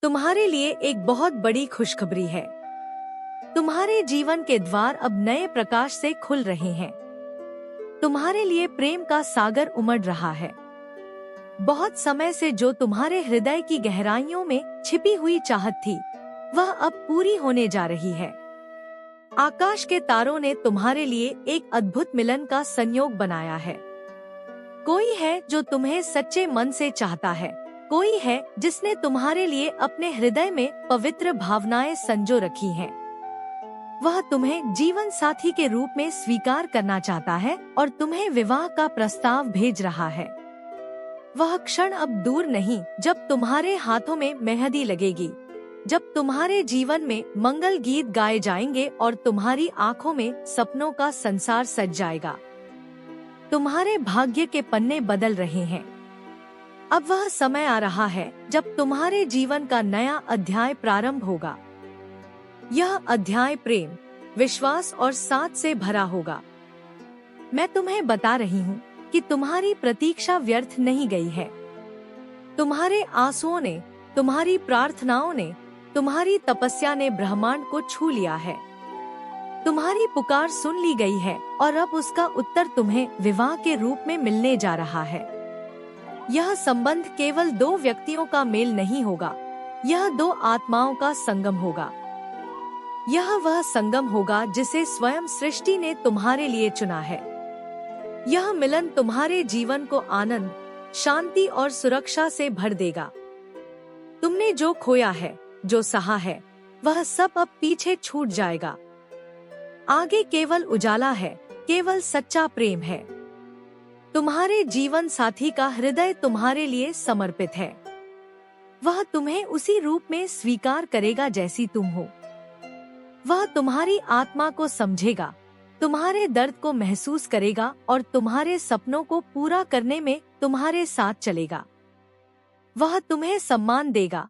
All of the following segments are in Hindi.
तुम्हारे लिए एक बहुत बड़ी खुशखबरी है। तुम्हारे जीवन के द्वार अब नए प्रकाश से खुल रहे हैं। तुम्हारे लिए प्रेम का सागर उमड़ रहा है। बहुत समय से जो तुम्हारे हृदय की गहराइयों में छिपी हुई चाहत थी, वह अब पूरी होने जा रही है। आकाश के तारों ने तुम्हारे लिए एक अद्भुत मिलन का संयोग बनाया है। कोई है जो तुम्हें सच्चे मन से चाहता है। कोई है जिसने तुम्हारे लिए अपने हृदय में पवित्र भावनाएं संजो रखी हैं। वह तुम्हें जीवन साथी के रूप में स्वीकार करना चाहता है और तुम्हें विवाह का प्रस्ताव भेज रहा है। वह क्षण अब दूर नहीं जब तुम्हारे हाथों में मेहंदी लगेगी, जब तुम्हारे जीवन में मंगल गीत गाए जाएंगे और तुम्हारी आंखों में सपनों का संसार सज जाएगा। तुम्हारे भाग्य के पन्ने बदल रहे हैं। अब वह समय आ रहा है जब तुम्हारे जीवन का नया अध्याय प्रारंभ होगा। यह अध्याय प्रेम, विश्वास और साथ से भरा होगा। मैं तुम्हें बता रही हूँ कि तुम्हारी प्रतीक्षा व्यर्थ नहीं गई है। तुम्हारे आंसुओं ने, तुम्हारी प्रार्थनाओं ने, तुम्हारी तपस्या ने ब्रह्मांड को छू लिया है। तुम्हारी पुकार सुन ली गई है और अब उसका उत्तर तुम्हें विवाह के रूप में मिलने जा रहा है। यह संबंध केवल दो व्यक्तियों का मेल नहीं होगा, यह दो आत्माओं का संगम होगा। यह वह संगम होगा जिसे स्वयं सृष्टि ने तुम्हारे लिए चुना है। यह मिलन तुम्हारे जीवन को आनंद, शांति और सुरक्षा से भर देगा। तुमने जो खोया है, जो सहा है, वह सब अब पीछे छूट जाएगा। आगे केवल उजाला है, केवल सच्चा प्रेम है। तुम्हारे जीवन साथी का हृदय तुम्हारे लिए समर्पित है। वह तुम्हें उसी रूप में स्वीकार करेगा जैसी तुम हो। वह तुम्हारी आत्मा को समझेगा, तुम्हारे दर्द को महसूस करेगा और तुम्हारे सपनों को पूरा करने में तुम्हारे साथ चलेगा। वह तुम्हें सम्मान देगा,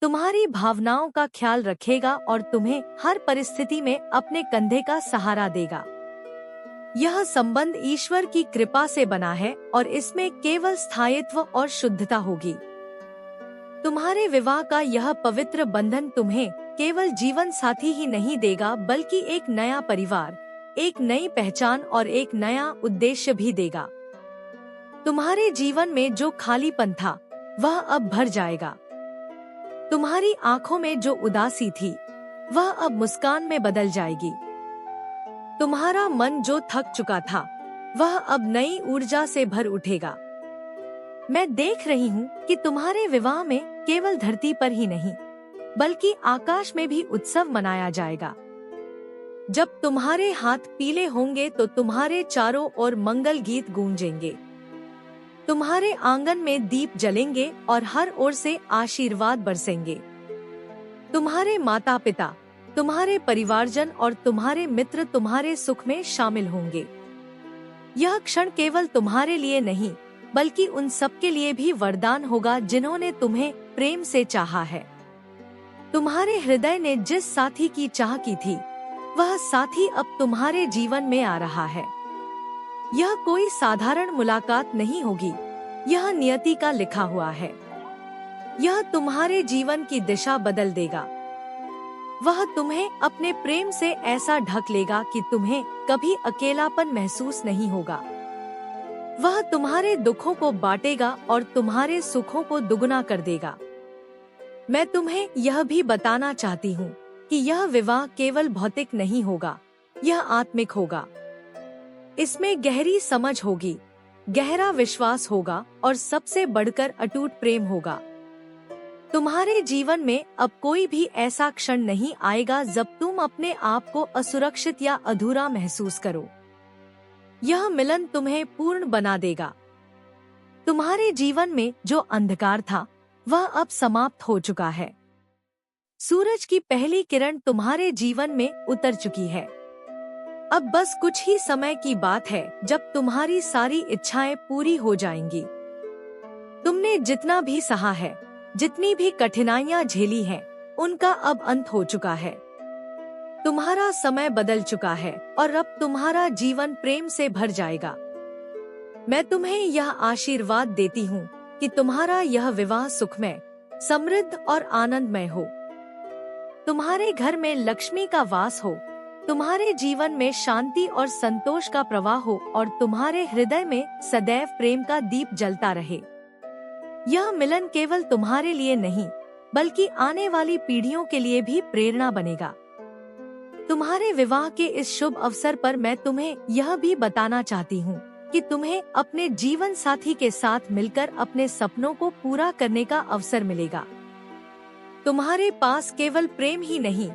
तुम्हारी भावनाओं का ख्याल रखेगा और तुम्हें हर परिस्थिति में अपने कंधे का सहारा देगा। यह संबंध ईश्वर की कृपा से बना है और इसमें केवल स्थायित्व और शुद्धता होगी। तुम्हारे विवाह का यह पवित्र बंधन तुम्हें केवल जीवन साथी ही नहीं देगा, बल्कि एक नया परिवार, एक नई पहचान और एक नया उद्देश्य भी देगा। तुम्हारे जीवन में जो खालीपन था, वह अब भर जाएगा। तुम्हारी आंखों में जो उदासी थी, वह अब मुस्कान में बदल जाएगी। तुम्हारा मन जो थक चुका था, वह अब नई ऊर्जा से भर उठेगा। मैं देख रही हूँ कि तुम्हारे विवाह में केवल धरती पर ही नहीं, बल्कि आकाश में भी उत्सव मनाया जाएगा। जब तुम्हारे हाथ पीले होंगे तो तुम्हारे चारों ओर मंगल गीत गूंजेंगे। तुम्हारे आंगन में दीप जलेंगे और हर ओर से आशीर्वाद बरसेंगे। तुम्हारे माता पिता, तुम्हारे परिवारजन और तुम्हारे मित्र तुम्हारे सुख में शामिल होंगे। यह क्षण केवल तुम्हारे लिए नहीं, बल्कि उन सब के लिए भी वरदान होगा जिन्होंने तुम्हें प्रेम से चाहा है। तुम्हारे हृदय ने जिस साथी की चाह की थी, वह साथी अब तुम्हारे जीवन में आ रहा है। यह कोई साधारण मुलाकात नहीं होगी, यह नियति का लिखा हुआ है। यह तुम्हारे जीवन की दिशा बदल देगा। वह तुम्हें अपने प्रेम से ऐसा ढक लेगा कि तुम्हें कभी अकेलापन महसूस नहीं होगा। वह तुम्हारे दुखों को बांटेगा और तुम्हारे सुखों को दुगना कर देगा। मैं तुम्हें यह भी बताना चाहती हूँ कि यह विवाह केवल भौतिक नहीं होगा, यह आत्मिक होगा। इसमें गहरी समझ होगी, गहरा विश्वास होगा और सबसे बढ़कर अटूट प्रेम होगा। तुम्हारे जीवन में अब कोई भी ऐसा क्षण नहीं आएगा जब तुम अपने आप को असुरक्षित या अधूरा महसूस करो। यह मिलन तुम्हें पूर्ण बना देगा। तुम्हारे जीवन में जो अंधकार था, वह अब समाप्त हो चुका है। सूरज की पहली किरण तुम्हारे जीवन में उतर चुकी है। अब बस कुछ ही समय की बात है जब तुम्हारी सारी इच्छाएं पूरी हो जाएंगी। तुमने जितना भी सहा है, जितनी भी कठिनाइयां झेली हैं, उनका अब अंत हो चुका है। तुम्हारा समय बदल चुका है और अब तुम्हारा जीवन प्रेम से भर जाएगा। मैं तुम्हें यह आशीर्वाद देती हूँ कि तुम्हारा यह विवाह सुखमय, समृद्ध और आनंदमय हो। तुम्हारे घर में लक्ष्मी का वास हो, तुम्हारे जीवन में शांति और संतोष का प्रवाह हो और तुम्हारे हृदय में सदैव प्रेम का दीप जलता रहे। यह मिलन केवल तुम्हारे लिए नहीं, बल्कि आने वाली पीढ़ियों के लिए भी प्रेरणा बनेगा। तुम्हारे विवाह के इस शुभ अवसर पर मैं तुम्हें यह भी बताना चाहती हूँ कि तुम्हें अपने जीवन साथी के साथ मिलकर अपने सपनों को पूरा करने का अवसर मिलेगा। तुम्हारे पास केवल प्रेम ही नहीं,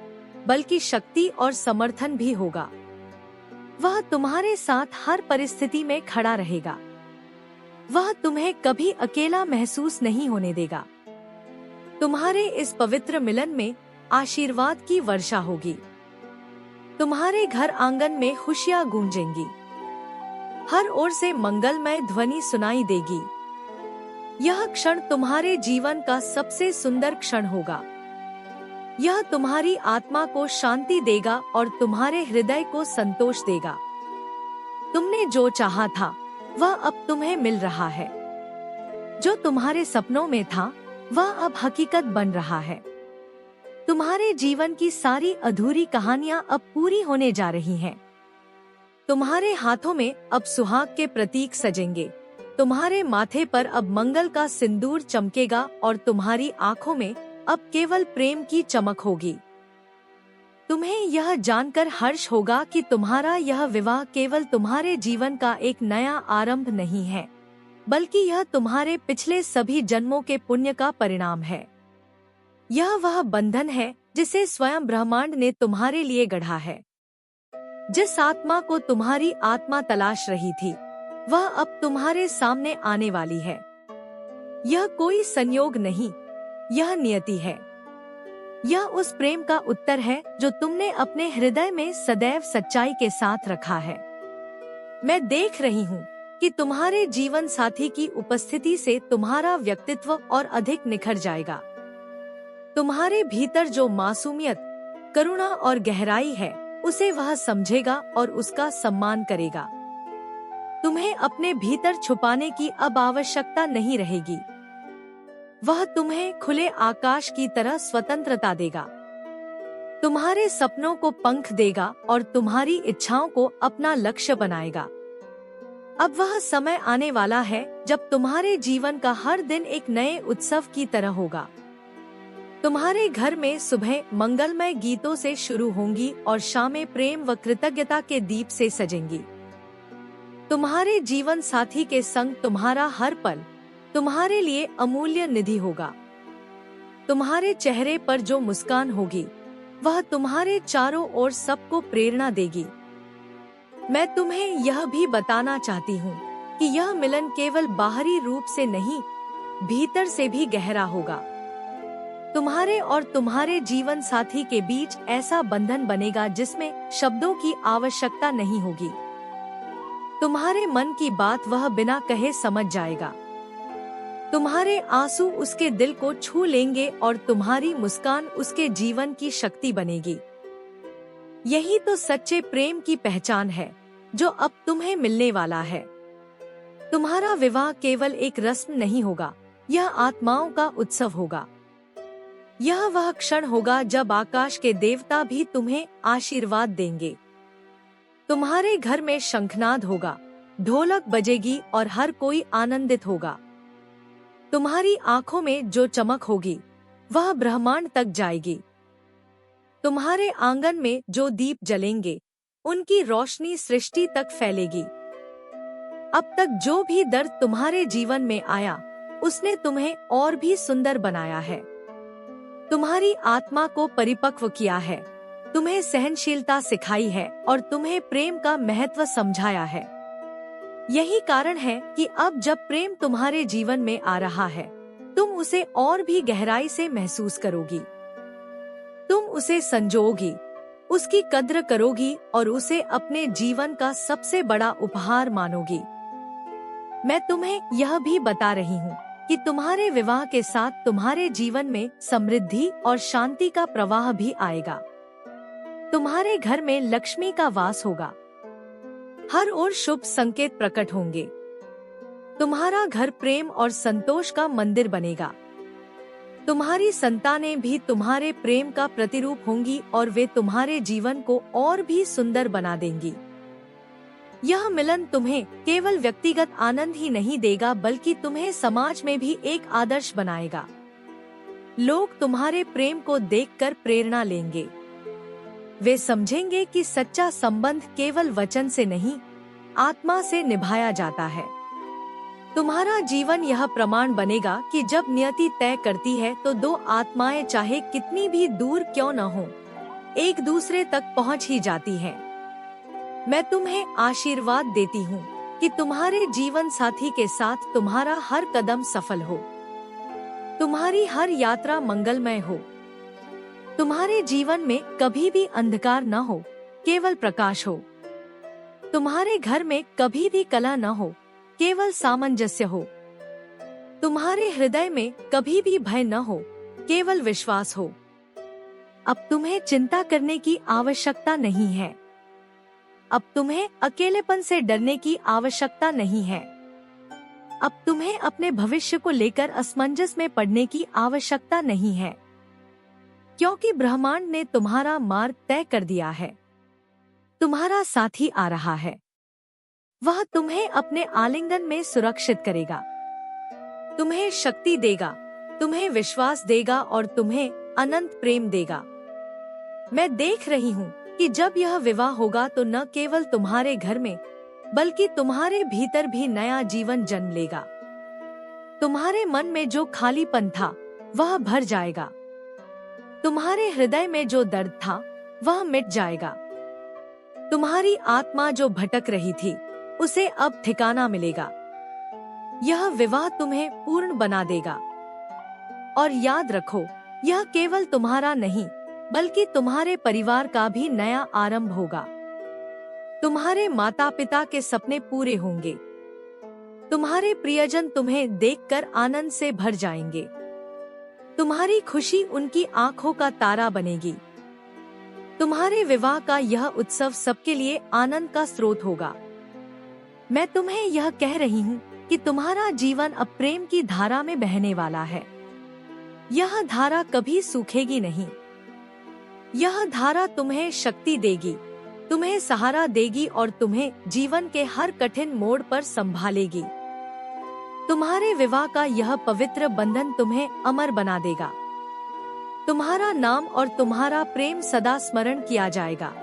बल्कि शक्ति और समर्थन भी होगा। वह तुम्हारे साथ हर परिस्थिति में खड़ा रहेगा। वह तुम्हें कभी अकेला महसूस नहीं होने देगा। तुम्हारे इस पवित्र मिलन में आशीर्वाद की वर्षा होगी। तुम्हारे घर आंगन में खुशियां गूंजेंगी। हर ओर से मंगलमय ध्वनि सुनाई देगी। यह क्षण तुम्हारे जीवन का सबसे सुंदर क्षण होगा। यह तुम्हारी आत्मा को शांति देगा और तुम्हारे हृदय को संतोष देगा। तुमने जो चाहा था वह अब तुम्हें मिल रहा है। जो तुम्हारे सपनों में था वह अब हकीकत बन रहा है। तुम्हारे जीवन की सारी अधूरी कहानियां अब पूरी होने जा रही हैं। तुम्हारे हाथों में अब सुहाग के प्रतीक सजेंगे। तुम्हारे माथे पर अब मंगल का सिंदूर चमकेगा और तुम्हारी आंखों में अब केवल प्रेम की चमक होगी। तुम्हें यह जानकर हर्ष होगा कि तुम्हारा यह विवाह केवल तुम्हारे जीवन का एक नया आरंभ नहीं है, बल्कि यह तुम्हारे पिछले सभी जन्मों के पुण्य का परिणाम है। यह वह बंधन है जिसे स्वयं ब्रह्मांड ने तुम्हारे लिए गढ़ा है। जिस आत्मा को तुम्हारी आत्मा तलाश रही थी, वह अब तुम्हारे सामने आने वाली है। यह कोई संयोग नहीं, यह नियति है। यह उस प्रेम का उत्तर है जो तुमने अपने हृदय में सदैव सच्चाई के साथ रखा है। मैं देख रही हूँ कि तुम्हारे जीवन साथी की उपस्थिति से तुम्हारा व्यक्तित्व और अधिक निखर जाएगा। तुम्हारे भीतर जो मासूमियत, करुणा और गहराई है, उसे वह समझेगा और उसका सम्मान करेगा। तुम्हें अपने भीतर छुपाने की अब आवश्यकता नहीं रहेगी। वह तुम्हें खुले आकाश की तरह स्वतंत्रता देगा। तुम्हारे सपनों को पंख देगा और तुम्हारी इच्छाओं को अपना लक्ष्य बनाएगा। अब वह समय आने वाला है जब तुम्हारे जीवन का हर दिन एक नए उत्सव की तरह होगा। तुम्हारे घर में सुबह मंगलमय गीतों से शुरू होंगी और शामें प्रेम व कृतज्ञता के दीप से सजेंगी। तुम्हारे जीवन साथी के संग तुम्हारा हर पल तुम्हारे लिए अमूल्य निधि होगा। तुम्हारे चेहरे पर जो मुस्कान होगी, वह तुम्हारे चारों ओर सबको प्रेरणा देगी। मैं तुम्हें यह भी बताना चाहती हूँ कि यह मिलन केवल बाहरी रूप से नहीं, भीतर से भी गहरा होगा। तुम्हारे और तुम्हारे जीवन साथी के बीच ऐसा बंधन बनेगा जिसमें शब्दों की आवश्यकता नहीं होगी। तुम्हारे मन की बात वह बिना कहे समझ जाएगा। तुम्हारे आंसू उसके दिल को छू लेंगे और तुम्हारी मुस्कान उसके जीवन की शक्ति बनेगी। यही तो सच्चे प्रेम की पहचान है जो अब तुम्हें मिलने वाला है। तुम्हारा विवाह केवल एक रस्म नहीं होगा, यह आत्माओं का उत्सव होगा। यह वह क्षण होगा जब आकाश के देवता भी तुम्हें आशीर्वाद देंगे। तुम्हारे घर में शंखनाद होगा, ढोलक बजेगी और हर कोई आनंदित होगा। तुम्हारी आंखों में जो चमक होगी, वह ब्रह्मांड तक जाएगी। तुम्हारे आंगन में जो दीप जलेंगे, उनकी रोशनी सृष्टि तक फैलेगी। अब तक जो भी दर्द तुम्हारे जीवन में आया, उसने तुम्हें और भी सुंदर बनाया है। तुम्हारी आत्मा को परिपक्व किया है, तुम्हें सहनशीलता सिखाई है और तुम्हें प्रेम का महत्व समझाया है। यही कारण है कि अब जब प्रेम तुम्हारे जीवन में आ रहा है, तुम उसे और भी गहराई से महसूस करोगी। तुम उसे संजोगी, उसकी कद्र करोगी और उसे अपने जीवन का सबसे बड़ा उपहार मानोगी। मैं तुम्हें यह भी बता रही हूँ कि तुम्हारे विवाह के साथ तुम्हारे जीवन में समृद्धि और शांति का प्रवाह भी आएगा। तुम्हारे घर में लक्ष्मी का वास होगा। हर ओर शुभ संकेत प्रकट होंगे। तुम्हारा घर प्रेम और संतोष का मंदिर बनेगा। तुम्हारी संतानें भी तुम्हारे प्रेम का प्रतिरूप होंगी और वे तुम्हारे जीवन को और भी सुंदर बना देंगी। यह मिलन तुम्हें केवल व्यक्तिगत आनंद ही नहीं देगा बल्कि तुम्हें समाज में भी एक आदर्श बनाएगा। लोग तुम्हारे प्रेम को देखकर प्रेरणा लेंगे। वे समझेंगे कि सच्चा संबंध केवल वचन से नहीं, आत्मा से निभाया जाता है। तुम्हारा जीवन यह प्रमाण बनेगा कि जब नियति तय करती है तो दो आत्माएं चाहे कितनी भी दूर क्यों न हो, एक दूसरे तक पहुंच ही जाती हैं। मैं तुम्हें आशीर्वाद देती हूँ कि तुम्हारे जीवन साथी के साथ तुम्हारा हर कदम सफल हो, तुम्हारी हर यात्रा मंगलमय हो, तुम्हारे जीवन में कभी भी अंधकार न हो, केवल प्रकाश हो, तुम्हारे घर में कभी भी कलह न हो, केवल सामंजस्य हो, तुम्हारे हृदय में कभी भी भय न हो, केवल विश्वास हो। अब तुम्हें चिंता करने की आवश्यकता नहीं है। अब तुम्हें अकेलेपन से डरने की आवश्यकता नहीं है। अब तुम्हें अपने भविष्य को लेकर असमंजस में पड़ने की आवश्यकता नहीं है, क्योंकि ब्रह्मांड ने तुम्हारा मार्ग तय कर दिया है। तुम्हारा साथी आ रहा है। वह तुम्हें अपने आलिंगन में सुरक्षित करेगा, तुम्हें शक्ति देगा, तुम्हें विश्वास देगा और तुम्हें अनंत प्रेम देगा। मैं देख रही हूँ कि जब यह विवाह होगा तो न केवल तुम्हारे घर में बल्कि तुम्हारे भीतर भी नया जीवन जन्म लेगा। तुम्हारे मन में जो खालीपन था वह भर जाएगा। तुम्हारे हृदय में जो दर्द था वह मिट जाएगा। तुम्हारी आत्मा जो भटक रही थी उसे अब ठिकाना मिलेगा। यह विवाह तुम्हें पूर्ण बना देगा। और याद रखो, यह केवल तुम्हारा नहीं बल्कि तुम्हारे परिवार का भी नया आरंभ होगा। तुम्हारे माता पिता के सपने पूरे होंगे। तुम्हारे प्रियजन तुम्हें देखकर आनंद से भर जाएंगे। तुम्हारी खुशी उनकी आंखों का तारा बनेगी। तुम्हारे विवाह का यह उत्सव सबके लिए आनंद का स्रोत होगा। मैं तुम्हें यह कह रही हूँ कि तुम्हारा जीवन अब प्रेम की धारा में बहने वाला है। यह धारा कभी सूखेगी नहीं। यह धारा तुम्हें शक्ति देगी, तुम्हें सहारा देगी और तुम्हें जीवन के हर कठिन मोड़ पर संभालेगी। तुम्हारे विवाह का यह पवित्र बंधन तुम्हें अमर बना देगा। तुम्हारा नाम और तुम्हारा प्रेम सदा स्मरण किया जाएगा।